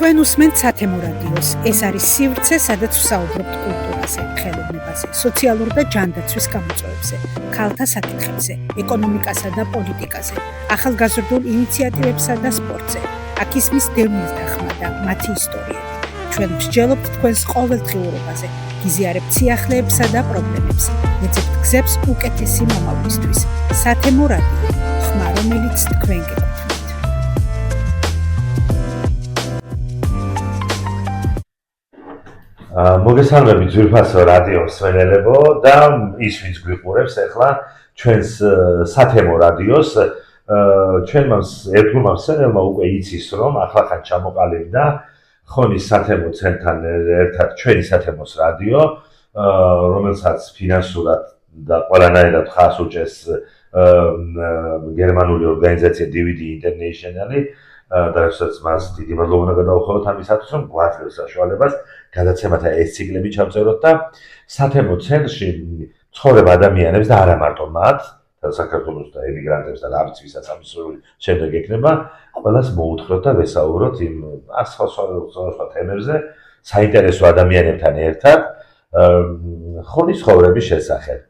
თქვენ უსმენთ სათემო რადიოს. ეს არის სივრცე, სადაც ვსაუბრობთ კულტურაზე, ხელოვნებაზე, სოციალურ და ჯანდაცვის გამოწვევებზე, ქალთა საკითხებზე, ეკონომიკასა და პოლიტიკაზე, ახალგაზრდულ ინიციატივებსა და სპორტზე. აქ ისმის დევნილ დახმა და მათი ისტორიები. ჩვენ ვსჯელობთ თქვენს ყოველდღიურობაზე, გიზიარებთ სიახლეებსა და პრობლემებს, ეძებთ გზებს უკეთესი მომავლისთვის. სათემო რადიო, ხმა, რომელიც თქვენ გეკუთვნით. მოგესალმებით ძვირფასო რადიო მსმენელებო და ის ვინც გვიყურებს ახლა ჩვენს სათემო რადიოს ჩვენმა ერთგულმა მსმენელმა უკვე იცის რომ ახლახან ჩამოყალიბდა ხონის სათემო ცენტრთან ერთად ჩვენი სათემოს რადიო რომელსაც ფინანსურად და ყველანაირად ხას უჭერს გერმანული ორგანიზაცია DVD International და რასაც მას დიდი მადლობა უნდა გადავუხოთ ამისათვის რომ გვაძლევს საშუალებას გადაცემათა ეს ციკლები ჩავწეროთ და სათემო ცენტრში ცხოვრებ ადამიანებს და არა მარტო მათ, საქართველოს და ემიგრანტებს და არც ვისაც ამის შემდეგ ექნება, ყველას მოუთხროთ და ვესაუბროთ იმ სხვა თემებზე, საინტერესო ადამიანებთან ერთად, ხონის ცხოვრების შესახებ.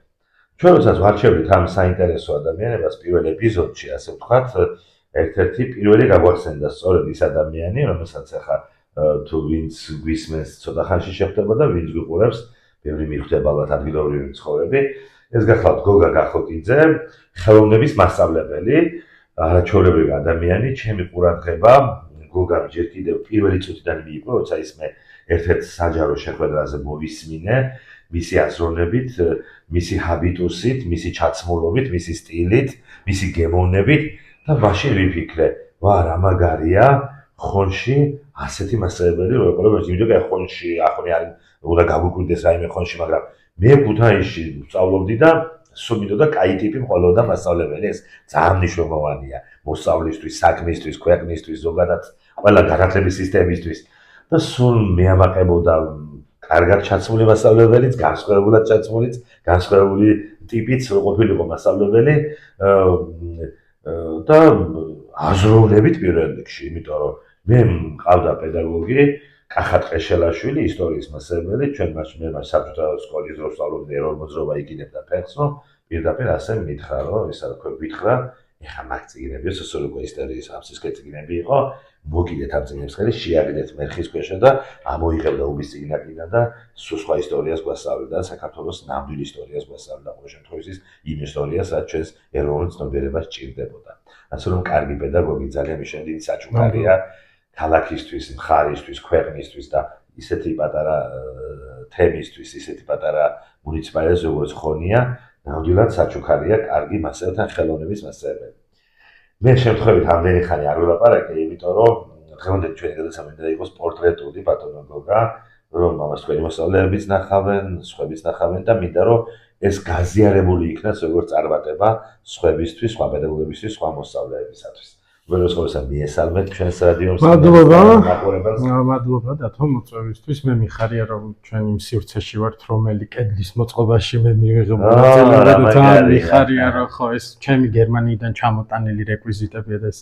ჩვენ როდესაც ვარჩევით ამ საინტერესო ადამიანებას პირველ ეპიზოდში, ასე ვთქვათ, ერთ-ერთი პირველი გაგვახსენდა სწორედ ის ადამიანი, რომელსაც ახლა თუ ვინც გვისმენს ცოტა ხანში შეხვდება და ვინც გვიყურებს, ბევრი მიხვდება ალბათ ადგილობრივი მცხოვრები. ეს გახლავთ გოგა გახოკიძე, ხელოვნების მასწავლებელი, არაჩვეულებრივი ადამიანი, ჩემი ყურადღება გოგამ ჯერ კიდევ პირველი წუთიდან მიიპყრო, როცა ის მე ერთ-ერთ საჯარო შეხვედრაზე მოვისმინე, მისი აზროვნებით, მისი ჰაბიტუსით, მისი ჩაცმულობით, მისი სტილით, მისი გემოვნებით და მაშინ ვიფიქრე, ვა რა მაგარია ხონში ასეთი მასწავლებელი რო ეყოლებოდა, იმიტომ რომ ხონში ახონი არის უნდა გაგვიკვირდეს რაიმე ხონში, მაგრამ მე ქუთაისში ვსწავლობდი და სულ მინდოდა კაი ტიპი მყოლოდა მასწავლებელი, ეს ძალიან მნიშვნელოვანია მოსწავლისთვის, საქმისთვის, ქვეყნისთვის, ზოგადად ყველა განათლების სისტემისთვის და სულ მეამაყებოდა კარგად ჩაცმული მასწავლებელიც, განსხვავებულად ჩაცმულიც, განსხვავებული ტიპიც ყოფილიყო მასწავლებელი და აზროვნებით პირველ რიგში, იმიტომ რომ მე მყავდა პედაგოგი კახა ტყეშელაშვილი, ისტორიის მასწავლებელი, ჩვენ მე საბჭოთა სკოლის დროს ვსწავლობდი ეროვნულ მოძრაობა იგინებდა ფეხს, რომ პირდაპირ ასე მითხრა, რომ ისა რა გითხრა, ეხა მაგ წიგნები, სოციოლოგია ისტორიის აფსისკე წიგნები იყო, მოგიდეთ ამ წიგნებს ხელი, შეაგდეთ მერხის ქვეშა და ამოიღებდა უბის წიგნაკიდან და სულ სხვა ისტორიას გვასწავლდა, საქართველოს ნამდვილ ისტორიას გვასწავლდა, ყოველ შემთხვევაში იმ ისტორიას, რაც ჩვენს ეროვნულ ცნობიერებას ჭირდებოდა. ასე რომ კარგი პედაგოგი ძალიან მიშენდიდი საჩუქარია ქალაქისთვის, მხარისთვის, ქვეყნისთვის და ისეთი პატარა თემისთვის, ისეთი პატარა მუნიციპალიტეტი როგორც ხონია, ნამდვილად საჩუქარია კარგი მასწავლებელთან ხელოვნების მასწავლებელი. მე შემთხვევით ამდენი ხანი არ ვილაპარაკე, იმიტომ რომ დღევანდელი ჩვენი გადაცემა უნდა იყოს პორტრეტული ბატონო გოგა, რომ ამას თქვენი მოსწავლეებიც ნახავენ, სხვაებიც ნახავენ და მინდა რომ ეს გაზიარებული იქნას როგორც წარმატება სხვებისთვის, სხვა პედაგოგებისთვის, სხვა მოსწავლეებისათვის. უბრალოდ ყოველსა მიესალმეთ ჩვენს რადიოს მაყურებელს. მადლობა დათო მოწვევისთვის. მე მიხარია რომ ჩვენ იმ სივრცეში ვართ, რომელი კედლის მოწყობაში მე მივიღებ მონაწილეობა. ძალიან მიხარია რომ ხო ეს ჩემი გერმანიიდან ჩამოტანილი რეკვიზიტებია და ეს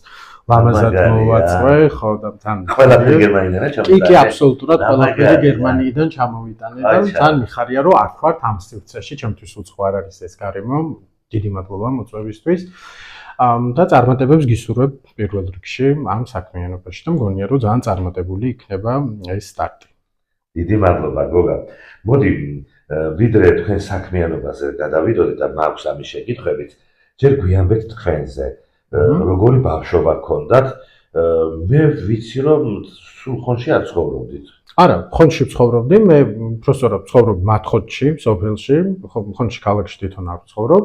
ლამაზად მოვაწვე, ხო და თან ყველაფერი გერმანიიდან ჩამოტანილი. კი, აბსოლუტურად ყველაფერი გერმანიიდან ჩამოვიტანე და ძალიან მიხარია რომ აქ ვართ ამ სივრცეში, ჩემთვის უცხო არ არის ეს გარემო. დიდი მადლობა მოწვევისთვის. და წარმატებებს გისურვებ პირველ რიგში ამ საქმიანობაში და მგონია რომ ძალიან წარმატებული იქნება ეს სტარტი. დიდი მადლობა გოგა. მოდი ვიდრე თქვენ საქმიანობაზე გადავიდოდეთ და მაქვს ამის შეკითხვებით, ჯერ გვიანბეთ თქვენზე. როგორი ბავშვობა გქონდათ? მე ვიცი რომ სულ ხონში არ ცხოვრობდით. არა, ხონში ვცხოვრობდი, მე უბრალოდ ვცხოვრობ მათხოთში, სოფელში, ხონში ქალაქში თვითონ არ ვცხოვრობ.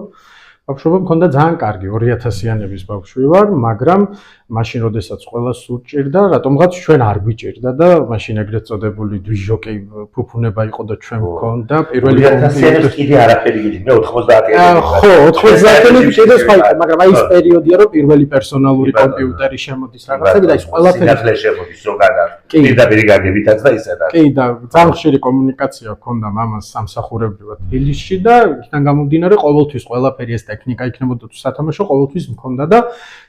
ბავშვობა მქონდა ძალიან კარგი, 2000-იანების ბავშვი ვარ, მაგრამ მაშინ როდესაც ყველას სურჭირდა, რატომღაც ჩვენ არ გვიჭირდა და მაშინ ეგრეთ წოდებული დვიჟოკი ფუფუნება იყო და ჩვენ მქონდა პირველი 2000-იანებს კიდე არაფერი გიჩნდა, მე 90-იანებში. ხო, 90-იანებში კიდე სხვა იყო, მაგრამ აი ეს პერიოდია, რომ პირველი პერსონალური კომპიუტერი შემოდის რაღაცები და ის ყველაფერი სინათლე შემოდის ზოგადად. პირდაპირ გაგებითაც და ისედაც. კი და ძალიან ხშირი კომუნიკაცია ჰქონდა მამას სამსახურებრივად თბილისში და იქიდან გამომდინარე ყოველთვის ყველაფერი ეს ტექნიკა იქნებოდა თუ სათამაშო ყოველთვის მქონდა და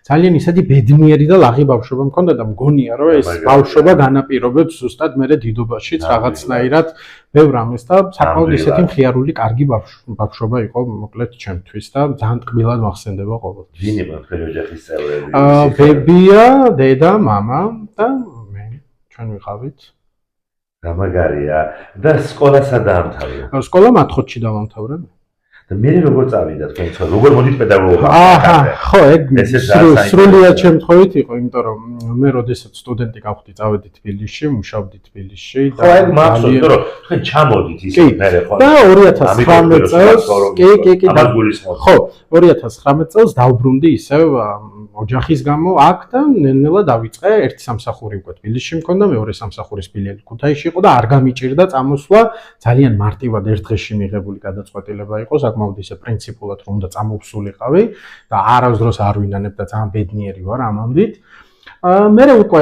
ძალიან ისეთი ბედნიერი ბედნიერი და ლაღი ბავშვობა მქონდა და მგონია რომ ეს ბავშვობა განაპირობებს ზუსტად მე დიდობაშიც რაღაცნაირად ბევრ ამას და საკმაოდ ისეთი მხიარული კარგი ბავშვობა იყო მოკლედ ჩემთვის და ძალიან ტკბილად მახსენდება ყოველთვის. ვინ იყო თქვენი ოჯახის წევრები? ბებია, დედა, მამა და მე ჩვენ ვიყავით. გამაგარია და სკოლა სად დაამთავრა? სკოლა მათხოთში დავამთავრე. და მე როგორ წავიდა თქვენ სკოლა? როგორ მოდით პედაგოგობა? ხო, ეგ სრულიად შემთხვევით იყო, იმიტომ რომ მე როდესაც სტუდენტი გავხდი, წავედი თბილისში, მუშაობდი თბილისში და ხო, ეგ მახსოვს, იმიტომ რომ თქვენ ჩამოდით ისე მე ხო. და 2019 წელს კი, ამას გულისხმობ. ხო, 2019 წელს დავბრუნდი ისევ ოჯახის გამო აქ და ნელ-ნელა დავიწყე ერთი სამსახური უკვე თბილისში მქონდა, მეორე სამსახურის ფილიალი ქუთაისში იყო და არ გამიჭირდა წამოსვლა, ძალიან მარტივად ერთ დღეში მიღებული გადაწყვეტილება იყო, საკმაოდ ისე პრინციპულად რომ უნდა წამოვსულიყავი და არასდროს არ ვინანებ და ძალიან ბედნიერი ვარ ამამდით. მე უკვე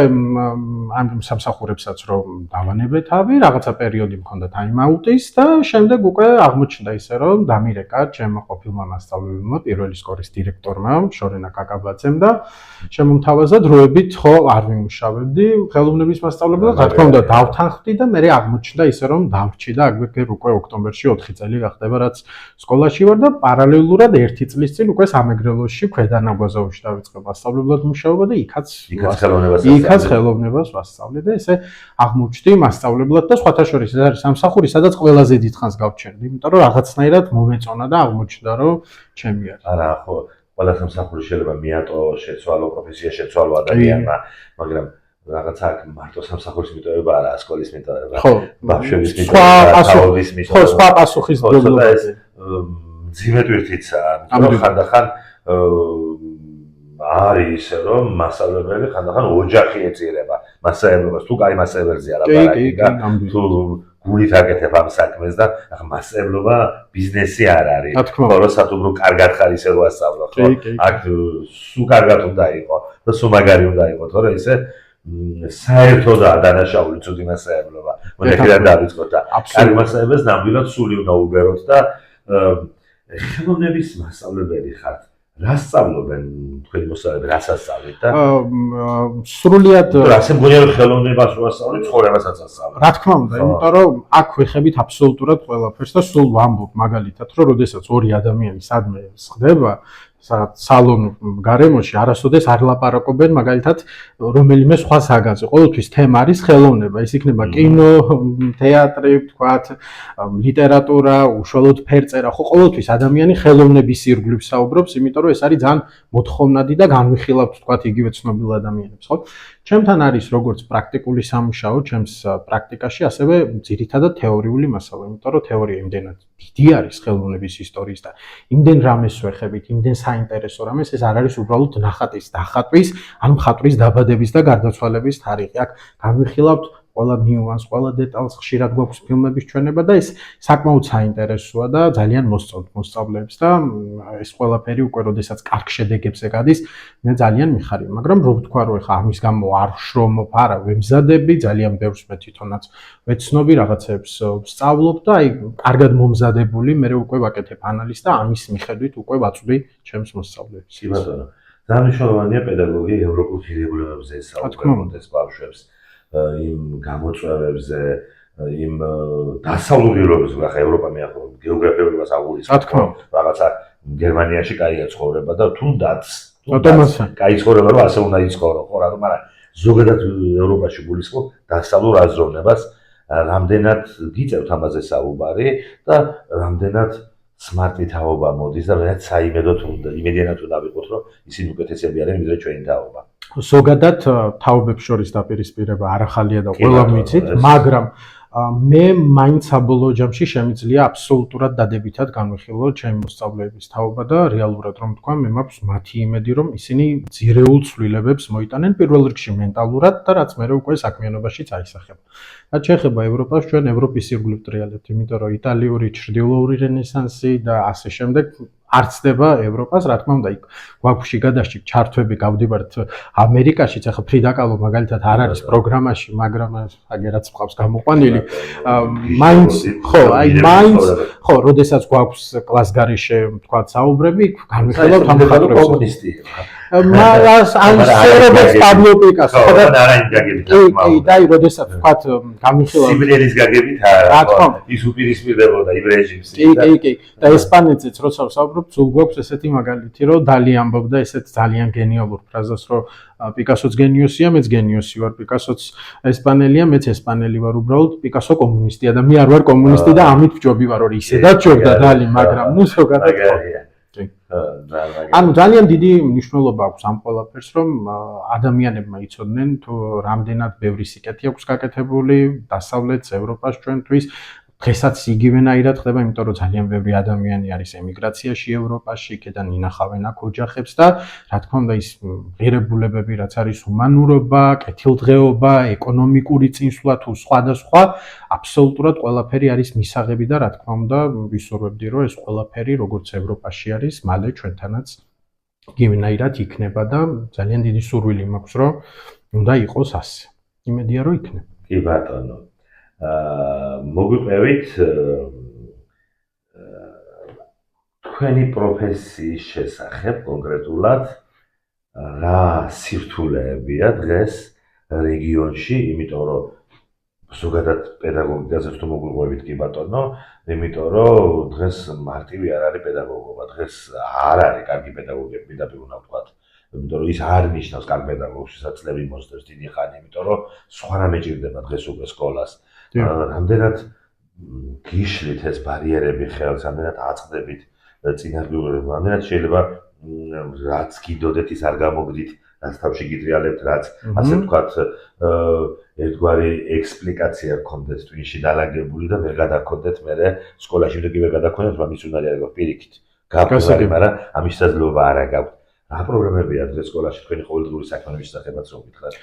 ამ სამსახურებსაც რომ დავანებე თავი, რაღაცა პერიოდი მქონდა ტაიმაუტის და შემდეგ უკვე აღმოჩნდა ისე რომ დამირეკა ჩემმა ყოფილმა მასწავლებელმა, პირველი სკოლის დირექტორმა, შორენა კაკაბაძემ და შემომთავაზა დროებით ხო არ ვიმუშავებდი ხელოვნების მასწავლებლად, რა თქმა უნდა დავთანხმდი და მე აღმოჩნდა ისე რომ დავრჩი და აგერ უკვე ოქტომბერში 4 წელი გახდება რაც სკოლაში ვარ და პარალელურად 1 წლის წინ უკვე სამეგრელოში ქვედანაგვაზოვში დავიწყე მასწავლებლად მუშაობა და იქაც ხელოვნებას ვასწავლე და ესე აღმოჩნდი მასწავლებლად და სხვათა შორის ეს არის სამსახური, სადაც ყველაზე დიდხანს გავჩერდი, იმიტომ რომ რაღაცნაირად მომეწონა და აღმოჩნდა რომ ჩემი არის. არა, ხო, ყველა სამსახური შეიძლება მიატო, შეცვალო პროფესია, შეცვალო ადამიანმა, მაგრამ რაღაცა აქ მარტო სამსახურის მიტოვება არა, სკოლის მიტოვება. ხო, ბავშვების მიტოვება, თაობის მიტოვება. ხო, სხვა პასუხის დაბლობა. ეს მძიმე ტვირთიცაა, ხანდახან არის ისე რომ მასწავლებელი ხანდახან ოჯახი ეწირება მასწავლებლობას თუ კაი მასწავლებელზე არა პარაკი და თუ გულით აკეთებ ამ საქმეს და ახლა მასწავლებლობა ბიზნესი არ არის ხო როცა თუ კარგად ხარ ისე რო ასწავლო ხო აქ სულ კარგად უნდა იყო და სულ მაგარი უნდა იყო თორე ისე საერთოდაა დანაშაული ცუდი მასწავლებლობა მოდი დავიწყოთ და კარგი მასწავლებელს ნამდვილად სული უნდა უბეროთ და ხელოვნების მასწავლებელი ხართ რა სწავლობენ თქვენი მოსწავლეები, რა ასწავლეთ და სრულიად ასე მგონია რომ ხელოვნებას რო ასწავლეთ, ცხოვრებასაც ასწავლეთ. რა თქმა უნდა, იმიტომ რომ აქ ვიხებით აბსოლუტურად ყველაფერს და სულ ვამბობ მაგალითად, რომ როდესაც ორი ადამიანი სადმე სხდება, სალონ გარემოში არასოდეს არ ლაპარაკობენ მაგალითად რომელიმე სხვა საგანზე. ყოველთვის თემა არის ხელოვნება. ეს იქნება კინო, თეატრი, ვთქვათ, ლიტერატურა, უშუალოდ ფერწერა. ხო, ყოველთვის ადამიანი ხელოვნების ირგვლივ საუბრობს, იმიტომ რომ ეს არის ძალიან მოთხოვნადი და განვიხილავთ, ვთქვათ, იგივე ცნობილ ადამიანებს, ხო? ჩემთან არის როგორც პრაქტიკული სამუშაო, ჩემს პრაქტიკაში, ასევე ძირითადად თეორიული მასალა, იმიტომ რომ თეორია იმდენად დიდი არის ხელოვნების ისტორიის და იმდენ რამეს ვეხებით, იმდენ საინტერესო რამეს, ეს არ არის უბრალოდ ნახატის დახატვის, ან მხატვრის დაბადების და გარდაცვალების თარიღი. აქ განვიხილავთ ყველა ნიუანს, ყველა დეტალს, ხშირად გვაქვს ფილმების ჩვენება და ეს საკმაოდ საინტერესოა და ძალიან მოსწონთ მოსწავლეებს და ეს ყველაფერი უკვე როდესაც კარგ შედეგებზე გადის, მე ძალიან მიხარია, მაგრამ რო ვთქვა რომ ეხა ამის გამო არ ვშრომობ, არა, ვემზადები, ძალიან ბევრს მე თვითონაც ვეცნობი, რაღაცებს ვსწავლობ და აი კარგად მომზადებული, მე უკვე ვაკეთებ ანალიზს და ამის მიხედვით უკვე ვაწვდი ჩემს მოსწავლეებს. კი ბატონო. ძალიან მნიშვნელოვანია პედაგოგი ევროპულ ღირებულებებზე ესწავლოს ბავშვებს. იმ გამოწვევებზე, იმ დასავლურობებზე, ახლა ევროპა მე ახლა გეოგრაფიულობას აღულისხმობ. რაღაცა გერმანიაში კაია ცხოვრება და თუნდაც კაი ცხოვრება რომ ასე უნდა იცხოვრო, ხო რა, მაგრამ ზოგადად ევროპაში გულისხმობ დასავლურ აზროვნებას, რამდენად გიწევთ ამაზე საუბარი და რამდენად სმარტი თაობა მოდის და რაც საიმედოდ უნდა, იმედიანად უნდა ვიყოთ, რომ ისინი უკეთესები არიან, ვიდრე ჩვენი თაობა. ზოგადად თაობებს შორის დაპირისპირება არ ახალია და ყველამ ვიცით, მაგრამ მე მაინც საბოლოო ჯამში შემიძლია აბსოლუტურად დადებითად განვიხილო ჩემი მოსწავლეების თაობა და რეალურად რომ თქვა, მე მაქვს მათი იმედი, რომ ისინი ძირეულ ცვლილებებს მოიტანენ პირველ რიგში მენტალურად და რაც მე უკვე საქმიანობაშიც აისახება. რაც შეეხება ევროპას, ჩვენ ევროპის ირგვლივ ტრიალებთ, იმიტომ რომ იტალიური, ჩრდილოური რენესანსი და ასე შემდეგ არ ცდება ევროპას, რა თქმა უნდა, იქ გვაქვს გადაშჭი ჩართვები გავდივართ ამერიკაშიც, ახლა ფრიდა კალო მაგალითად არ არის პროგრამაში, მაგრამ აგერაც ყავს გამოყვანილი. მაინც, ხო, აი მაინც, ხო, როდესაც გვაქვს კლასგარეშე, თქვა საუბრები, განვიხილავთ ამ ხატრებს. მას ან შეიძლება პაბლო პიკასო ხო, არა იმ გაგებით. კი, და როდესაც ვთქვათ გამიხილავ სიბნელის გაგებით რა თქმა უნდა. ის უპირისპირდებოდა იმ რეჟიმს. კი. და ესპანეთზეც როცა ვსაუბრობ, სულ გვაქვს ესეთი მაგალითი, რომ დალი ამბობდა ესეთ ძალიან გენიალურ ფრაზას, რომ პიკასოც გენიოსია, მეც გენიოსი ვარ, პიკასოც ესპანელია, მეც ესპანელი ვარ, უბრალოდ პიკასო კომუნისტია და მე არ ვარ კომუნისტი და ამით ვჯობი ვარ, რომ ისედაც ჯობდა დალი, მაგრამ ნუ ზოგადად ანუ ძალიან დიდი მნიშვნელობა აქვს ამ ყველაფერს, რომ ადამიანებმა იცოდნენ თუ რამდენად ბევრი სიკეთე აქვს გაკეთებული დასავლეთს, ევროპას ჩვენთვის. დღესაც იგივენაირად ხდება, იმიტომ რომ ძალიან ბევრი ადამიანი არის ემიგრაციაში ევროპაში, იქედან ინახავენ აქ ოჯახებს და რა თქმა უნდა ის ღირებულებები, რაც არის ჰუმანურობა, კეთილდღეობა, ეკონომიკური წინსვლა თუ სხვადასხვა, აბსოლუტურად ყველაფერი არის მისაღები და რა თქმა უნდა ვისურვებდი, რომ ეს ყველაფერი როგორც ევროპაში არის, მალე ჩვენთანაც იგივენაირად იქნება და ძალიან დიდი სურვილი მაქვს, რომ უნდა იყოს ასე. იმედია, რომ იქნება. კი ბატონო. მოგვიყვებით თქვენი პროფესიის შესახებ კონკრეტულად რა სირთულეებია დღეს რეგიონში, იმიტომ რომ ზოგადად პედაგოგიკაზე თუ მოგვიყვებით კი ბატონო, იმიტომ რომ დღეს მარტივი არ არის პედაგოგობა, დღეს არ არის კარგი პედაგოგები, პირდაპირ უნდა ვთქვათ. იმიტომ რომ ის არ ნიშნავს კარგ პედაგოგს, ვისაც წლები მოსდევს დიდი ხანი, იმიტომ რომ სხვა რამე ჭირდება დღეს უკვე სკოლას. რამდენად გიშლით ეს ბარიერები ხელს, რამდენად აწყდებით წინასწარმეტყველებს, რამდენად შეიძლება რაც გიდოდეთ ის არ გამოგდით, რაც თავში გიტრიალებთ, რაც ასე ვთქვათ, ერთგვარი ექსპლიკაცია გქონდეთ twin-ში დალაგებული და ვერ გადაგქონდეთ მერე სკოლაში და კი ვერ გადაგქონდეთ, მაგრამ ის უნდა იყოს პირიქით. გაგვიგარი, მაგრამ ამის შესაძლებლობა არ აქვს. რა პრობლემებია დღეს სკოლაში თქვენი ყოველდღიური საქმიანობის შესახებაც რომ გითხრათ?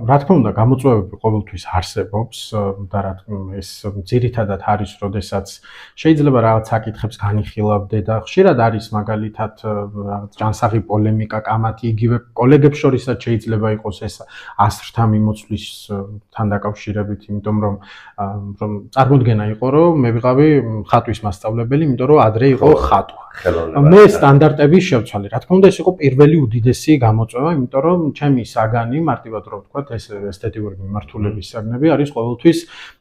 რა თქმა უნდა, გამოწვევები ყოველთვის არსებობს და რა თქმა ეს ძირითადად არის, როდესაც შეიძლება რაღაც საკითხებს განიხილავდე და ხშირად არის მაგალითად რაღაც ჯანსაღი პოლემიკა, კამათი, იგივე კოლეგებს შორისაც შეიძლება იყოს ეს ასრთა მიმოცვლისთან დაკავშირებით, იმიტომ რომ წარმოდგენა იყო, რომ მე ვიყავი ხატვის მასწავლებელი, იმიტომ რომ ადრე იყო ხატვა. მე სტანდარტები შევცვალე. რა თქმა უნდა, ეს იყო პირველი უდიდესი გამოწვევა, იმიტომ რომ ჩემი საგანი, მარტივად რომ ვთქვათ, ეს ესთეტიკური მიმართულების საგნები არის ყოველთვის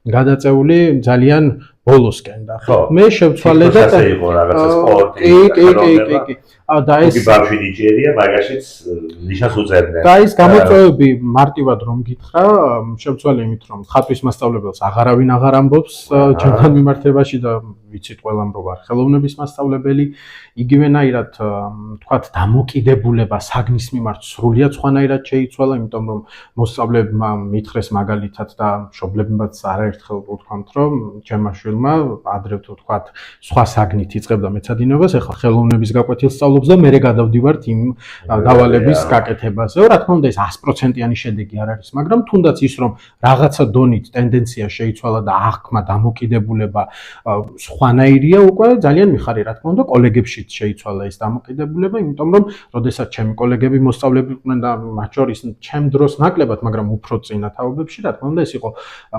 გადაწეული ძალიან ბოლოსკენ და მე შევცვალე და ასე იყო რაღაცა სპორტი. კი. და ეს ბავშვი ნიჭიერია, მაგაშიც ნიშანს უწერდნენ. და ის გამოწვევები მარტივად რომ გითხრა, შევცვალე იმით, რომ ხატვის მასწავლებელს აღარავინ აღარ ამბობს ჩემთან მიმართებაში და ვიცით ყველამ რომ ვარ ხელოვნების მასწავლებელი, იგივენაირად ვთქვათ, დამოკიდებულება საგნის მიმართ სრულიად სხვანაირად შეიცვალა, იმიტომ რომ მოსწავლებმა მითხრეს მაგალითად და მშობლებმაც არაერთხელ უთქვამთ, რომ ჩემმა შვილმა ადრე ვთქვათ, სხვა საგნით იწყებდა მეცადინეობას, ეხლა ხელოვნების გაკვეთილს სწავლობს და მერე გადავდივართ იმ დავალების გაკეთებაზე. რა თქმა უნდა, ეს 100%-იანი შედეგი არ არის, მაგრამ თუნდაც ის რომ რაღაცა დონით ტენდენცია შეიცვალა და აღქმა დამოკიდებულება სხვანაირია, უკვე ძალიან მიხარია, რა თქმა უნდა, კოლეგებშიც შეიცვალა ეს დამოკიდებულება, იმიტომ რომ როდესაც ჩემი კოლეგები მოსწავლებლები და მათ შორის ჩემ დროს ნაკლებად, მაგრამ უფრო წინა თაობებში, რა თქმა უნდა, ეს იყო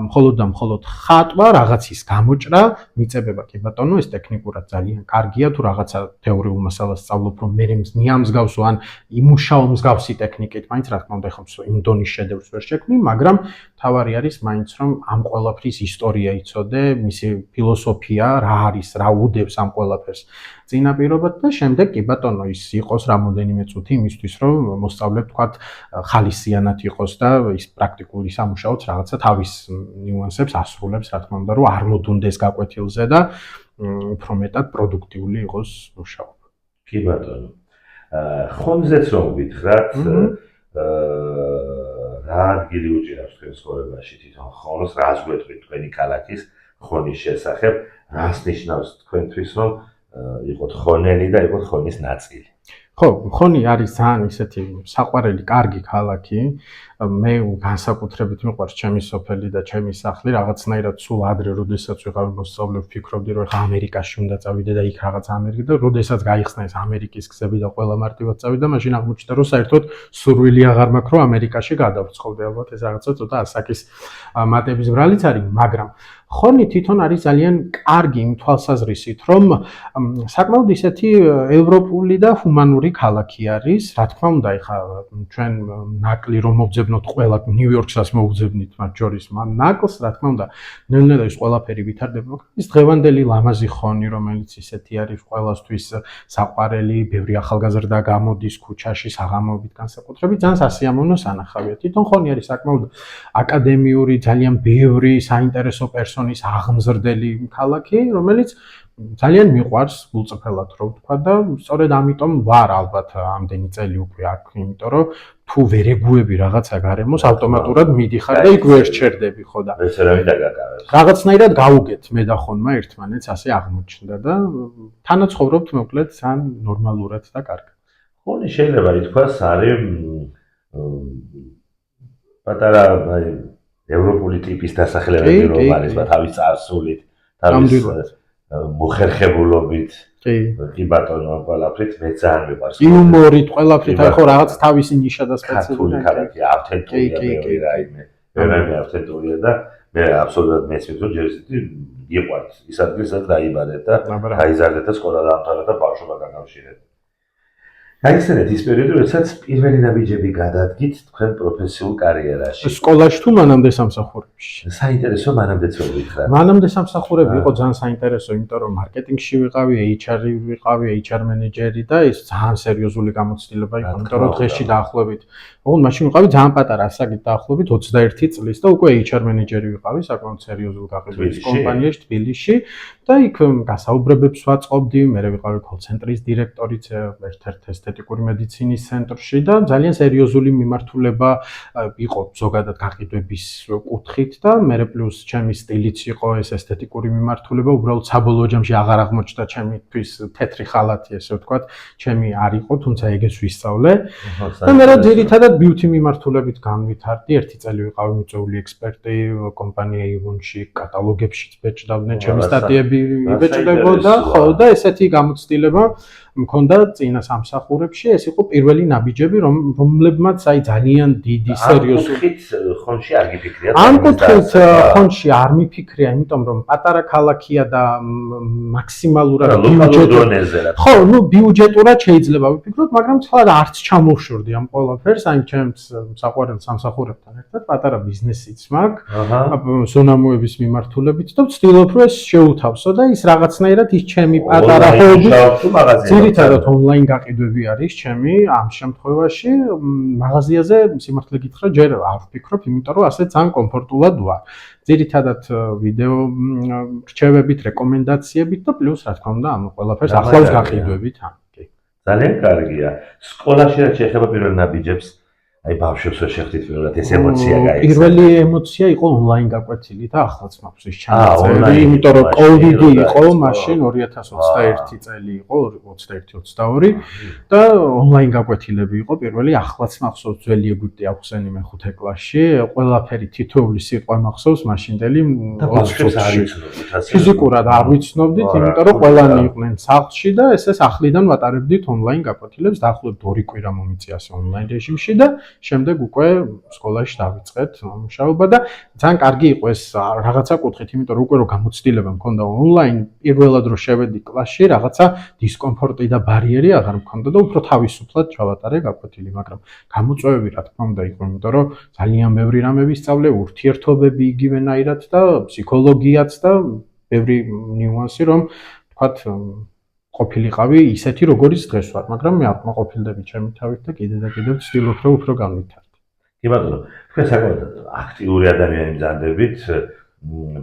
მხოლოდ და მხოლოდ ხატვა, რაღაცის გამოჭრა, მიწებება კი ბატონო, ეს ტექნიკურად ძალიან კარგია, თუ რაღაცა თეორიულ მასალას სწავლობ, რომ მე მიამსგავსო ან იმუშაო მსგავსი ტექნიკით, მაინც რა თქმა უნდა, ეხლა იმ დონის შედევრს ვერ შექმნი, მაგრამ თავარი არის მაინც რომ ამ ყველაფრის ისტორია იცოდე, მისი ფილოსოფია, რა არის, რა უდევს ამ ყველაფერს წინაპირობად და შემდეგ კი ბატონო ის იყოს რამოდენიმე წუთი იმისთვის რომ მოსწავლე თქვათ ხალისიანად იყოს და ის პრაქტიკული სამუშაოც რაღაცა თავის ნიუანსებს ასრულებს, რა თქმა უნდა, რომ არ მოდუნდეს გაკვეთილზე და უფრო მეტად პროდუქტიული იყოს მუშაობა. კი ბატონო. ხონზეც რომ გითხრათ, რა ადგილი უჭირავს თქვენ ცხოვრებაში თვითონ ხონს, რას გვეტყვით თქვენი ქალაქის ხონის შესახებ, რას ნიშნავს თქვენთვის რომ იყოთ ხონელი და იყოთ ხონის ნაწილი? ხო, ხონი არის ძალიან ისეთი საყვარელი, კარგი ქალაქი. მე განსაკუთრებით მიყვარს ჩემი სოფელი და ჩემი სახლი, რაღაცნაირად სულ ადრე, როდესაც ვიყავი მოსწავლე, ვფიქრობდი, რომ ეხლა ამერიკაში უნდა წავიდე და იქ რაღაც ამერიკა და როდესაც გაიხსნა ეს ამერიკის გზები და ყველა მარტივად წავიდა, მაშინ აღმოჩნდა, რომ საერთოდ სურვილი აღარ მაქვს, რომ ამერიკაში გადავრწყობდე. ალბათ ეს რაღაცა ცოტა ასაკის მატების ბრალიც არის, მაგრამ ხონი თვითონ არის ძალიან კარგი იმ თვალსაზრისით, რომ საკმაოდ ისეთი ევროპული და ჰუმანური ქალაქი არის. რა თქმა უნდა, ეხლა ჩვენ ნაკლი რომ მოვძებნოთ ყველა ნიუ-იორკსაც მოვძებნით მათ შორის ნაკლს, რა თქმა უნდა, ნელ-ნელა ის ყველაფერი ვითარდება. ის დღევანდელი ლამაზი ხონი, რომელიც ისეთი არის ყველასთვის საყვარელი, ბევრი ახალგაზრდა გამოდის ქუჩაში საღამოობით განსაკუთრებით, ძალიან სასიამოვნო სანახავია. თვითონ ხონი არის საკმაოდ აკადემიური, ძალიან ბევრი საინტერესო პერსონის აღმზრდელი ქალაქი, რომელიც ძალიან მიყვარს გულწრფელად რო ვთქვა და სწორედ ამიტომ ვარ ალბათ ამდენი წელი უკვე აქ, იმიტომ რომ თუ ვერ ეგუები რაღაცა გარემოს, ავტომატურად მიდიხარ და იქ ვერ ჩერდები, ხო და ეს ერავინ დაგაკარებს. რაღაცნაირად გავუგეთ მე და ხონმა ერთმანეთს, ასე აღმოჩნდა და თანაცხოვრობთ მოკლედ ძალიან ნორმალურად და კარგად. ხონი შეიძლება ითქვას არის პატარა ევროპული ტიპის დასახლებები რომ არის, თავის წარსულით, თავის მოხერხებულობით. კი ბატონო, ყველაფრით მე ძალიან მიყვარს. იუმორით, ყველაფრით, აი ხო რაღაც თავისი ნიშა და სპეციფიკური ქალაქი, ავთენტურია მეორე რაიმე. მე ავთენტურია და მე აბსოლუტურად მესმის რომ ჯერჯერობით გიყვარს ის ადგილი, სადაც დაიბადეთ და გაიზარდეთ და სკოლა დაამთავრეთ და ბავშვობა გაკავშირეთ. გაიხსენეთ ის პერიოდი, როდესაც პირველი ნაბიჯები გადადგით თქვენ პროფესიულ კარიერაში. სკოლაში თუ მანამდე სამსახურებში? საინტერესო მანამდეც რომ ვითხრათ. მანამდე სამსახურები იყო ძალიან საინტერესო, იმიტომ რომ მარკეტინგში ვიყავი, HR-ი ვიყავი, HR მენეჯერი და ეს ძალიან სერიოზული გამოცდილება იყო, იმიტომ რომ დღეში დაახლოებით, ოღონდ მაშინ ვიყავი ძალიან პატარა ასაკით, დაახლოებით 21 წლის და უკვე HR მენეჯერი ვიყავი საკმაოდ სერიოზულ გაყიდვის კომპანიაში თბილისში და იქ გასაუბრებებს ვაწყობდი, მე ვიყავი კოლ-ცენტრის დირექტორიც ერთ-ერთ ესთეტიკური მედიცინის ცენტრში და ძალიან სერიოზული მიმართულება იყო ზოგადად გაყიდვების კუთხით და მე პლუს ჩემი სტილიც იყო ეს ესთეტიკური მიმართულება, უბრალოდ საბოლოო ჯამში აღარ აღმოჩნდა ჩემთვის თეთრი ხალათი, ესე ვთქვათ, ჩემი არ იყო, თუმცა ეგეც ვისწავლე. და მე რა ძირითადად beauty მიმართულებით განვითარდი, ერთი წელი ვიყავი მიწვეული ექსპერტი კომპანია Avon-ში, კატალოგებშიც ბეჭდავდნენ, ჩემი სტატიები იბეჭდებოდა, ხო და ესეთი გამოცდილება მქონდა წინა სამსახურებში, ეს იყო პირველი ნაბიჯები, რომლებმაც აი ძალიან დიდი სერიოზული ხონში არ გიფიქრია. ამ კუთხით ხონში არ მიფიქრია, იმიტომ რომ პატარა ქალაქია და მაქსიმალურად ბიუჯეტურად. ხო, ნუ ბიუჯეტურად შეიძლება ვიფიქროთ, მაგრამ თვალად არც ჩამოვშორდი ამ ყველაფერს, აი ჩემს საყვარელ სამსახურებთან ერთად პატარა ბიზნესიც მაქვს, სონამოების მიმართულებით და ვცდილობ რომ ეს შეუთავსო და ის რაღაცნაირად ის ჩემი პატარა ჰობი ძირითადად ონლაინ გაყიდვები არის ჩემი ამ შემთხვევაში მაღაზიაზე სიმართლე გითხრა ჯერ არ ვფიქრობ, იმიტომ რომ ასე ძალიან კომფორტულად ვარ. ძირითადად ვიდეო რჩევებით, რეკომენდაციებით და პლუს რა თქმა უნდა ამ ყველაფერს ახლავს გაყიდვებით. ძალიან კარგია. სკოლაში რაც შეეხება პირველ ნაბიჯებს, აი ბავშვებს რო შეხდით პირველად ეს ემოცია გაიხსნა. პირველი ემოცია იყო ონლაინ გაკვეთილი და ახლაც მაქვს ის ჩანაწერი, იმიტომ რომ კოვიდი იყო მაშინ 2021 წელი იყო, 21-22 და ონლაინ გაკვეთილები იყო პირველი, ახლაც მახსოვს ძველი ეგვიპტე ახსენი მე 5 კლასში, ყველაფერი თითოეული სიტყვა მახსოვს მაშინდელი 20 წუთში. ფიზიკურად არ ვიცნობდით, იმიტომ რომ ყველანი იყვნენ სახლში და ესე სახლიდან ვატარებდით ონლაინ გაკვეთილებს, დაახლოებით 2 კვირა მომიწია ონლაინ რეჟიმში და შემდეგ უკვე სკოლაში დავიწყეთ მუშაობა და ძალიან კარგი იყო ეს რაღაცა კუთხით, იმიტომ რომ უკვე რო გამოცდილება მქონდა ონლაინ, პირველად რო შევედი კლასში, რაღაცა დისკომფორტი და ბარიერი აღარ მქონდა და უფრო თავისუფლად ჩავატარე გაკვეთილი, მაგრამ გამოწვევები რა თქმა უნდა იყო, იმიტომ რომ ძალიან ბევრი რამე ვისწავლე, ურთიერთობები იგივენაირად და ფსიქოლოგიაც და ბევრი ნიუანსი, რომ თქვათ ყოფილიყავი ისეთი როგორიც დღეს ვარ, მაგრამ მე არ ყოფილდები ჩემი თავით და კიდე და კიდევ ვცდილობ რომ უფრო განვითარდე. კი ბატონო, თქვენ საკმაოდ აქტიური ადამიანი მზადებით,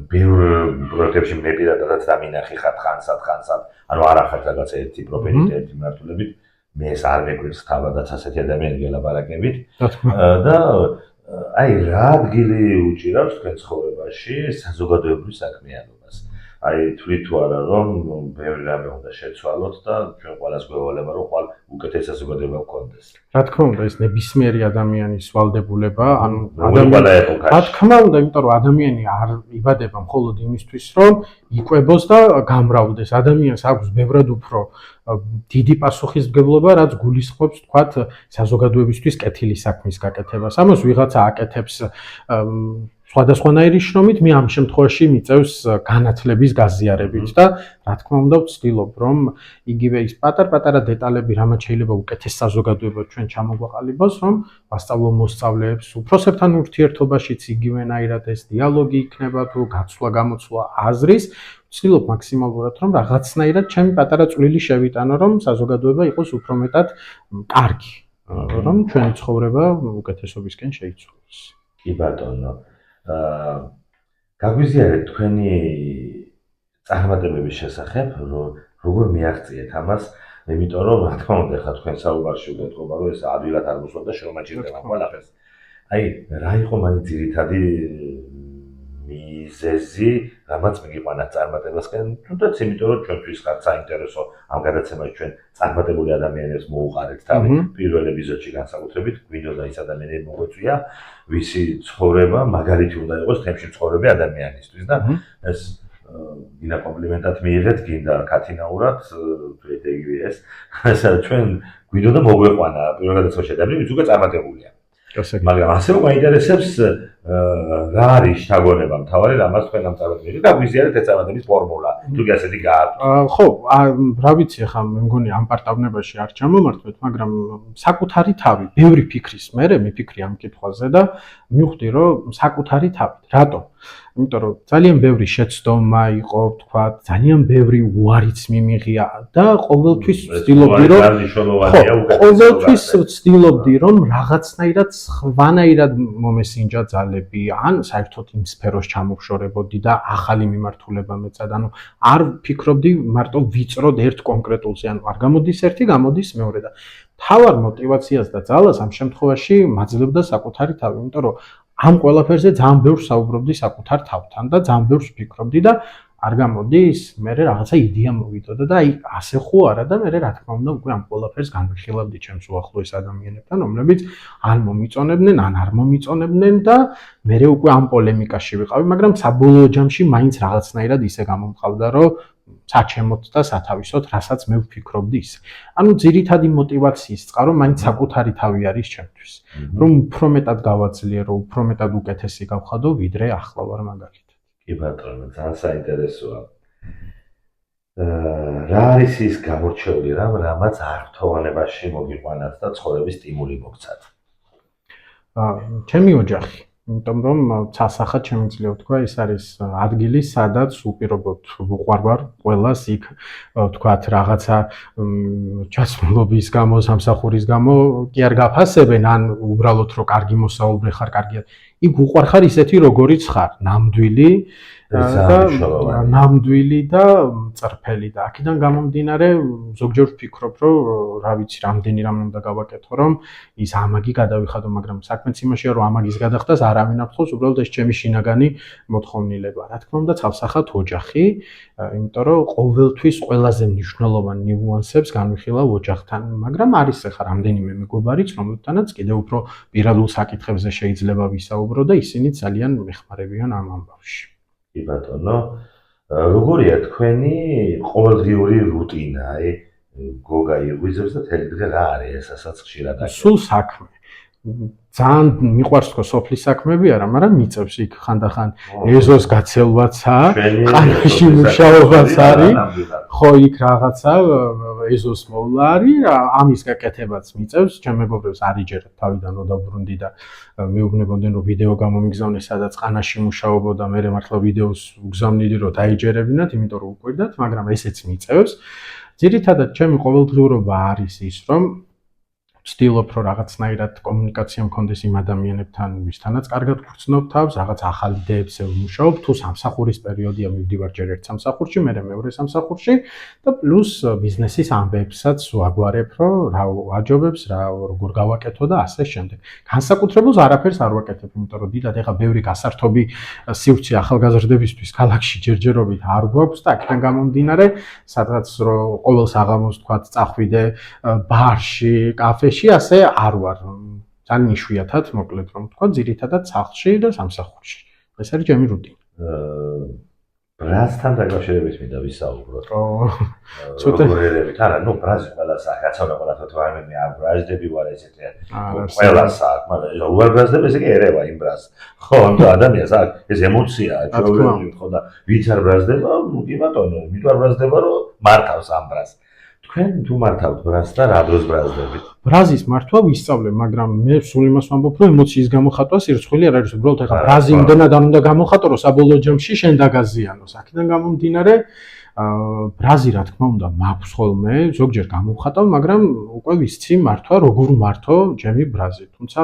ბევრ პროექტებში მე პირადადაც დამინახი ხარ ხანსად, ანუ არ ახართ რაღაცა ერთი პროფილით, ერთი მიმართულებით, მე ეს არ მეგვირს თავადაც ასეთი ადამიანი გელაპარაკებით და აი რა ადგილი უჭირავს თქვენ ცხოვრებაში საზოგადოებრივ საქმიანობას. აი თვლით თუ არა რომ ბევრი რამე უნდა შეცვალოთ და ჩვენ ყველას გვევალება რომ ხვალ უკეთეს საზოგადოება გქონდეს. რა თქმა უნდა, ეს ნებისმიერი ადამიანის ვალდებულება, ანუ რა თქმა უნდა, იმიტომ რომ ადამიანი არ იბადება მხოლოდ იმისთვის, რომ იკვებოს და გამრავლდეს. ადამიანს აქვს ბევრად უფრო დიდი პასუხისმგებლობა, რაც გულისხმობს, თქვათ, საზოგადოებისთვის კეთილი საქმის გაკეთებას. ამას ვიღაცა აკეთებს სხვადასხვანაირი შრომით, მე ამ შემთხვევაში მიწევს განათლების გაზიარებით და რა თქმა უნდა ვცდილობ, რომ იგივე ის პატარ-პატარა დეტალები, რამაც შეიძლება უკეთეს საზოგადოება ჩვენ ჩამოგვაყალიბოს, რომ ვასწავლო მოსწავლეებს, უფროსებთან ურთიერთობაშიც იგივენაირად ეს დიალოგი იქნება თუ გაცვლა-გამოცვლა აზრის, ვცდილობ მაქსიმალურად, რომ რაღაცნაირად ჩემი პატარა წვლილი შევიტანო, რომ საზოგადოება იყოს უფრო მეტად კარგი, რომ ჩვენი ცხოვრება უკეთესობისკენ შეიცვალოს. კი ბატონო. გაგვიზიარეთ თქვენი წარმატებების შესახებ, როგორ მიაღწიეთ ამას, იმიტომ რომ რა თქმა უნდა, ხა თქვენ საუბარში ვგეთყობა, რომ ეს ადვილად არ მოსვლა და შემაჭირდება ყველაფერს. აი, რა იყო მაინც ძირითადი მიზეზი, რამაც მიგიყვანათ წარმატებასკენ, თუნდაც იმიტომ რომ ჩვენთვის ხარ საინტერესო ამ გადაცემაში ჩვენ წარმატებული ადამიანებს მოუყარეთ თავი პირველ ეპიზოდში განსაკუთრებით, გვინდოდა ის ადამიანები მოგვეწვია, ვისი ცხოვრება მაგალითი უნდა იყოს თემში მცხოვრები ადამიანისთვის და ეს გინდა კომპლიმენტად მიიღეთ, გინდა ქათინაურად, თუ ეთეიგივე ეს. ასე ჩვენ გვინდოდა მოგვეყვანა პირველ გადაცემაში ადამიანები, ვინც უკვე წარმატებულია. მაგრამ ასევე მაინტერესებს რა არის შთაგონება მთავარი, რამაც თქვენ ამ წარმატებაში გაგვიზიარეთ ეს წარმატების ფორმულა, თუ კი ასეთი გააქვთ. ხო, რა ვიცი, ახლა მე მგონი ამ პარტავნებაში არ ჩამომართვეთ, მაგრამ საკუთარი თავი, ბევრი ფიქრის მერე მიფიქრი ამ კითხვაზე და მივხვდი, რომ საკუთარი თავი. რატომ? იმიტომ რომ ძალიან ბევრი შეცდომა იყო, თქვა, ძალიან ბევრი უარიც მიმიღია და ყოველთვის ვცდილობდი რომ რაღაცნაირად სხვანაირად მომესინჯა ძალები, ან საერთოდ იმ სფეროს ჩამოვშორებოდი და ახალი მიმართულება მეწად. ანუ არ ვფიქრობდი მარტო ვიწროდ ერთ კონკრეტულზე, ანუ არ გამოდის ერთი, გამოდის მეორე და თავარ мотивაციას და ძალას ამ შემთხვევაში მაძლევდა საკუთარი თავი, იმიტომ რომ ამ ყველაფერზე ძალიან ბევრს საუბრობდი საკუთარ თავთან და ძალიან ბევრს ვფიქრობდი და არ გამოდის, მე რაღაცა იდეა მოვიდოდა და აი ასე ხო არა და მე რა თქმა უნდა უკვე ამ ყველაფერს განვიხილავდი ჩემს უახლოეს ადამიანებთან, რომლებიც ან მომიწონებდნენ, ან არ მომიწონებდნენ და მე უკვე ამ პოლემიკაში ვიყავი, მაგრამ საბოლოო ჯამში მაინც რაღაცნაირად ისე გამომყავდა, რომ საჩემოთ და სათავისოთ, რასაც მე ვფიქრობდი ის. ანუ ძირითადი мотивაციის წყარო მაინც საკუთარი თავი არის ჩემთვის, რომ უფრო მეტად გავაძლიერო, უფრო მეტად უკეთესი გავხადო, ვიდრე ახლა ვარ მაგალითად. კი ბატონო, ძალიან საინტერესოა. რა არის ის გამორჩეული რამ, რამაც არქთოვანებაში მოგიყვანათ და ცხოვრების სტიმული მოგცათ? ჩემი ოჯახი. იმიტომ რომ სასახად შემიძლია ვთქვა, ეს არის ადგილი, სადაც უპირობოდ ვუყვარვარ ყველას იქ, ვთქვათ, რაღაცა ჩასმულობის გამო, სამსახურის გამო კი არ გაფასებენ, ან უბრალოდ რომ კარგი მოსაუბრე ხარ, კარგია. იქ უყვარ ხარ ისეთი, როგორიც ხარ, ნამდვილი და მწრფელი და აქედან გამომდინარე ზოგჯერ ვფიქრობ, რომ რა ვიცი, რამდენი რამ უნდა გავაკეთო, რომ ის ამაგი გადავიხადო, მაგრამ საქმეც იმაშია, რომ ამაგის გადახდას არავინ არ თხოვს, უბრალოდ ეს ჩემი შინაგანი მოთხოვნილება. რა თქმა უნდა, ცალსახად ოჯახი, იმიტომ რომ ყოველთვის ყველაზე მნიშვნელოვან ნიუანსებს განვიხილავ ოჯახთან, მაგრამ არის ახლა რამდენიმე მეგობარიც, რომლებთანაც კიდევ უფრო პირადულ საკითხებზე შეიძლება ვისაუბრო და ისინი ძალიან მეხმარებიან ამ ამბავში. კი ბატონო, როგორია თქვენი ყოველდღიური რუტინა? აი, გოგა იღვიძებს და თელი დღე რა არის ეს, ასაც ხშირად აქ? სულ საქმე. ძალიან მიყვარს თქო სოფლის საქმეები არა, მაგრამ მიწევს იქ ხანდახან ეზოს გაცელვაცა, ყანაში მუშაობაც არის. ხო, იქ რაღაცა ეზოს მოვლა არის, ამის გაკეთებაც მიწევს, ჩემ მეგობრებს არ იჯერათ თავიდან რო დაბრუნდი და მეუბნებოდნენ რომ ვიდეო გამომიგზავნე, სადაც ყანაში მუშაობოდა, მე მართლა ვიდეოს ვგზავნიდი რომ დაიჯერებინათ, იმიტომ რომ უყვირდათ, მაგრამ ესეც მიწევს. ძირითადად ჩემი ყოველდღიურობა არის ის, რომ ვცდილობ რომ რაღაცნაირად კომუნიკაცია მქონდეს იმ ადამიანებთან, ვისთანაც კარგად გვხსნობ თავს, რაღაც ახალ იდეებზე ვმუშაობ, თუ სამსახურის პერიოდია მივდივარ ჯერ ერთ სამსახურში, მერე მეორე სამსახურში და პლუს ბიზნესის ამბებსაც ვაგვარებ, რომ რა ვაჯობებს, რა როგორ გავაკეთო და ასე შემდეგ. განსაკუთრებულს არაფერს არ ვაკეთებ, იმიტომ რომ დიდად ეხა ბევრი გასართობი სივრცე ახალგაზრდებისთვის ქალაქში ჯერჯერობით არ გვაქვს და აქედან გამომდინარე, სადღაც რომ ყოველ საღამოს თქვათ წახვიდე ბარში, კაფეში, ასე არ ვარ. ძალიან იშვიათად, მოკლედ რომ თქვა, ძირითადად სახლში და სამსახურში. ეს არის ჩემი რუტინა. ბრაზთან დაკავშირებით მინდა ვისაუბროთ. როგორ არა, ნუ ბრაზი ყველას აქვს, რაცონა ყველასო თუ არ მე არ ბრაზდები ვარ ესეთი. ყველას აქვს, მაგრამ უარ ბრაზდები ესე კი ერევა იმ ბრაზს. ხო, ანუ ადამიანს აქვს ეს ემოციაა, ჩვეულებრივ ხო და ვიც არ ბრაზდება, კი ბატონო, ვით არ ბრაზდება, რომ მართავს ამ ბრაზს. თქვენ თუ მართავთ ბრაზს და რა დროს ბრაზდებით? ბრაზის მართვა ვისწავლებ, მაგრამ მე სულ იმას ვამბობ, რომ ემოციის გამოხატვა სირცხვილი არ არის. უბრალოდ ეხლა ბრაზი იმდენად არ უნდა გამოხატო, რომ საბოლოო ჯამში შენ დაგაზიანოს. აქედან გამომდინარე, ბრაზი რა თქმა უნდა მაქვს ხოლმე, ზოგჯერ გამოვხატავ, მაგრამ უკვე ვიცი მართვა, როგორ მართო ჩემი ბრაზი. თუმცა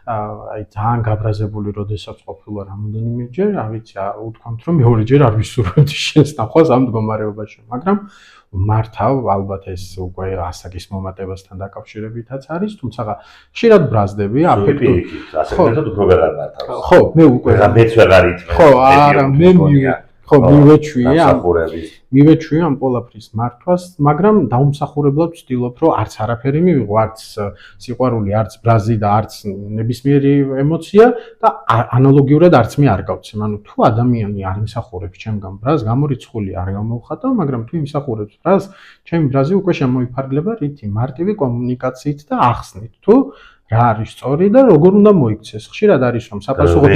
აი ძალიან გაბრაზებული როდესაც ყოფილა რამოდენიმეჯერ, რა ვიცი, უთქვამთ რომ მეორეჯერ არ ვისურვებდი შენს ნახვას ამ მდგომარეობაში, მაგრამ მართავ, ალბათ ეს უკვე ასაკის მომატებასთან დაკავშირებითაც არის, თუმცა ხშირად ბრაზდები, აფექტური. ასე მეტად უფრო ვეღარ მართავს. ხო, მე უკვე მეც ვეღარ ითმე. ხო, არა, მე ხო, მივეჩვია ამ ყველაფრის მართვას, მაგრამ დაუმსახურებლად ვცდილობ, რომ არც არაფერი მივიღო, არც სიყვარული, არც ბრაზი და არც ნებისმიერი ემოცია და ანალოგიურად არც მე არ გავცემ. ანუ თუ ადამიანი არ იმსახურებს ჩემგან ბრაზს, გამორიცხული არ გამოვხატავ, მაგრამ თუ იმსახურებს ბრაზს, ჩემი ბრაზი უკვე შემოიფარგლება რითი მარტივი კომუნიკაციით და ახსნით. თუ რა არის სწორი და როგორ უნდა მოიქცეს. ხშირად არის რომ საპასუხოდ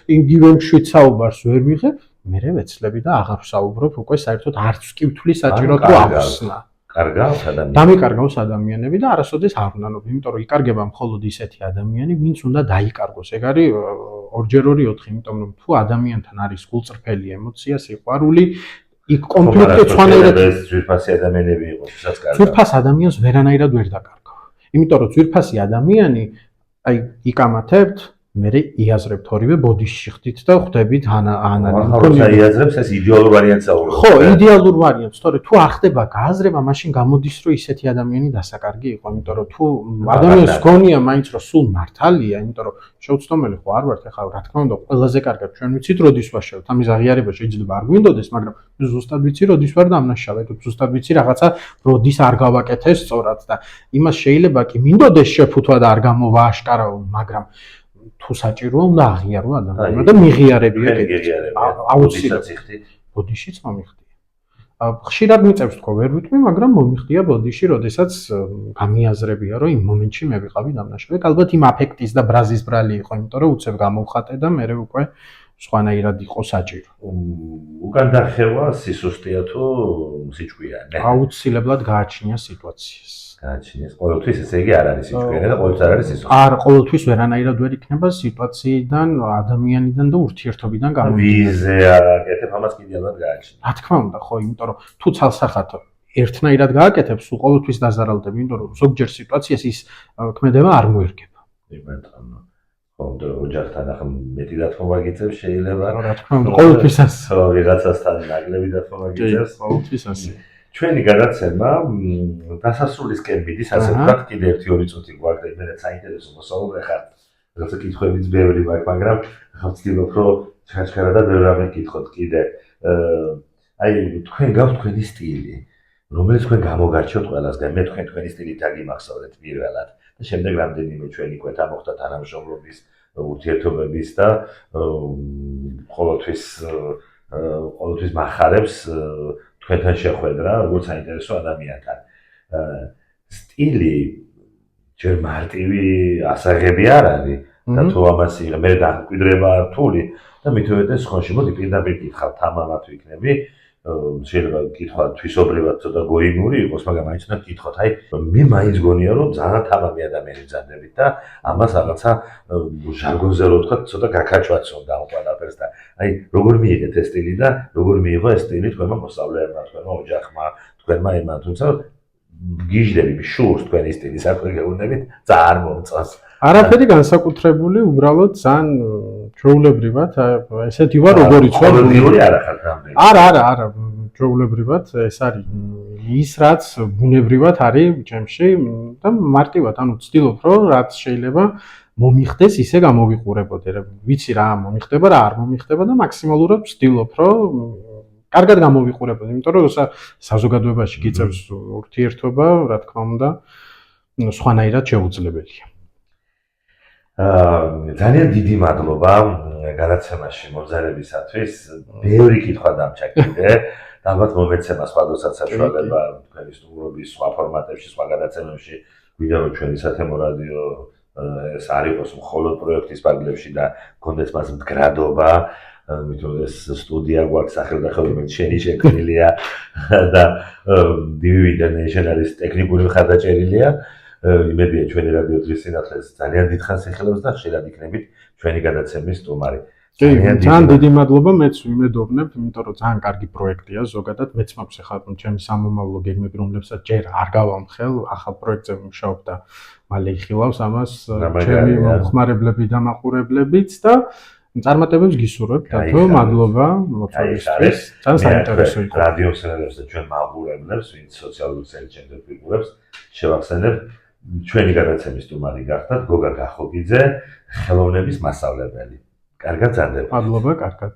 იგივე მშვიდსაუბარს ვერ ვიღებ, მერე ვეცლები და აღარ ვსაუბრობ, უკვე საერთოდ არც კი ვთვლი საჭიროდ რომ ავხსნა. კარგავს ადამიანები. დამიკარგავს ადამიანები და არასოდეს არ უნდანობ, იმიტომ რომ იკარგება მხოლოდ ისეთი ადამიანი, ვინც უნდა დაიკარგოს. ეგ არის 2x2 4, იმიტომ რომ თუ ადამიანთან არის გულწრფელი ემოცია, სიყვარული, იქ კონფლიქტი სხვანაირად ძვირფასი ადამიანები იყოს, ვისაც კარგავს. ძვირფას ადამიანს ვერანაირად ვერ დაკარგავ. იმიტომ რომ ძვირფასი ადამიანი აი იკამათებთ, მერე იაზრებთ ორივე ბოდიში ხდით და ხვდებით ანალიზი. ხოცა იაზრებს ეს იდეალურ ვარიანტს აუღებს. ხო, იდეალურ ვარიანტს, თორე თუ არ ხდება გააზრება, მაშინ გამოდის რომ ისეთი ადამიანი დასაკარგი იყო, იმიტომ რომ თუ ადამიანს გონია მაინც რომ სულ მართალია, იმიტომ რომ შეუცდომელი ხო არ ვართ, ეხლა რა თქმა უნდა, ყველაზე კარგად ჩვენ ვიცით როდის ვაშავთ, ამის აღიარება შეიძლება არ გვინდოდეს, მაგრამ ზუსტად ვიცი როდის ვარ დამნაშავე, თუ ზუსტად ვიცი რაღაცა როდის არ გავაკეთე სწორად და იმას შეიძლება კი მინდოდეს შეფუთვა და არ გამოვააშკარავ, მაგრამ თუ საჭიროა უნდა აღიარო ადამიანმა და მიღიარებია აუცილებლად. ბოდიშიც მომიხდია. ხშირად მიწევს თქო ვერ ვიტყვი, მაგრამ მომიხდია ბოდიში, როდესაც გამიაზრებია, რომ იმ მომენტში მე ვიყავი დამნაშავე. ალბათ იმ აფექტის და ბრაზის ბრალი იყო, იმიტომ რომ უცებ გამოვხატე და მე უკვე სხვანაირად იყო საჭირო. უკან დახევა სისუსტეა თუ სიჩქვეა? აუცილებლად გააჩნია სიტუაციას. გააჩნიეს ყოველთვის ესე იგი არ არის სიჩქარე და ყოველთვის არ არის სისუსტე. არ ყოველთვის ვერანაირად ვერ იქნება სიტუაციიდან, ადამიანიდან და ურთიერთობიდან გამომდინარე. ვიზე არ აკეთებ, ამას კიდევაც გააჩნია. რა თქმა უნდა, ხო, იმიტომ რომ თუ ცალსახად ერთნაირად გააკეთებ, სულ ყოველთვის დაზარალდები, იმიტომ რომ ზოგჯერ სიტუაციას ის ქმედება არ მოერგება. იმეთანო. ხო, ოჯახთან ახლა მეტი დათმობა გიწევს შეიძლება. რა თქმა უნდა, ყოველთვის ასე. ხო, ვიღაცასთან ნაკლები დათმობა გიწევს. ყოველთვის ასე. ჩვენი გადაცემა დასასრულისკენ მიდის, ასე ვთქვათ, კიდე 1-2 წუთი გვაქვს, მე საინტერესო მოსაუბრე ხარ. რაღაცა კითხვებიც ბევრი მაქვს, მაგრამ ახლა ვცდილობ, რომ ჩაჩქარა და ბევრი რამე გითხოთ კიდე. აი, თქვენ გაქვთ თქვენი სტილი, რომელიც თქვენ გამოგარჩევთ ყველასგან. მე თქვენი სტილით დაგიმახსოვრეთ პირველად და შემდეგ რამდენიმე ჩვენი კვეთა მოხდა თანამშრომლობის, ურთიერთობების და ყოველთვის მახარებს თქვენთან შეხვედრა, როგორც საინტერესო ადამიანთან. სტილი ჯერ მარტივი ასაღები არ არის და თუ ამას იღე, მე დამკვიდრება რთული და მithumetes ხონში მოდი პირდაპირ გითხავ, თამამა თუ იქნები, შეიძლება გითხვა თვისობრივად ცოტა გოიმური იყოს, მაგრამ მაინც უნდა გითხოთ, აი, მე მაინც გონია რომ ძალიან თამამი ადამიანი ვზადებით და ამას რაღაცა ჟარგონზე რო ვთქვა, ცოტა გაქაჩვაცონ და ყველაფერს და აი, როგორ მიიღეთ ეს სტილი და როგორ მიიღო ეს სტილი თქვენმა მოსწავლეებმა, თქვენმა ოჯახმა, თქვენმა ემამ, თუმცა გიჟდები შურს თქვენი სტილის საქმე გეუბნებით ძალიან მომწონს. არაფერი განსაკუთრებული, უბრალოდ ძალიან ჩვეულებრივად, ესეთი ვარ, როგორიც ვარ. ყოველდღიური არ ახარ რამდენი. არა, ჩვეულებრივად ეს არის ის, რაც ბუნებრივად არის ჩემში და მარტივად, ანუ ვცდილობ, რომ რაც შეიძლება მომიხდეს, ისე გამოვიყურებოდე. ვიცი რა მომიხდება, რა არ მომიხდება და მაქსიმალურად ვცდილობ, რომ კარგად გამოვიყურებოდე, იმიტომ რომ საზოგადოებაში გიწევს ურთიერთობა, რა თქმა უნდა, სხვანაირად შეუძლებელია. ძალიან დიდი მადლობა გადაცემაში მომზადებისათვის. ბევრი კითხვა დამჭა კიდე. ალბათ მომეცემა სხვადასხვა საშუალება თქვენი სტუმრობის სხვა ფორმატებში, სხვა გადაცემებში, ვიდრე რომ ჩვენი სათემო რადიო ეს არ იყოს მხოლოდ პროექტის პაგლებში და გქონდეს მას მდგრადობა, იმიტომ ეს სტუდია გვაქვს სახელმწიფო შენი შექმნილია და DVB International-ის ტექნიკური მხარდაჭერილია. იმედია ჩვენი რადიო დღის სინათლეს ძალიან დიდხანს იხილავს და ხშირად იქნებით ჩვენი გადაცემის სტუმარი. ძალიან დიდი მადლობა, მეც ვიმედოვნებ, იმიტომ რომ ძალიან კარგი პროექტია ზოგადად, მეც მაქვს ახლა ჩემი სამომავლო გეგმები, რომლებსაც ჯერ არ გავამხელ, ახალ პროექტზე ვიმუშაობ და მალე იხილავს ამას ჩემი მომხმარებლები და მაყურებლებიც და წარმატებებს გისურვებ, დათო, მადლობა მოწვევისთვის. ძალიან საინტერესო იყო. რადიო სცენარებს და ჩვენ მაყურებლებს, ვინც სოციალურ ქსელჩენებს ვიყურებს, შევახსენებ ჩვენი გადაცემის სტუმარი გახდათ გოგა გახოგიძე, ხელოვნების მასწავლებელი. კარგად ზარდება. მადლობა, კარგად.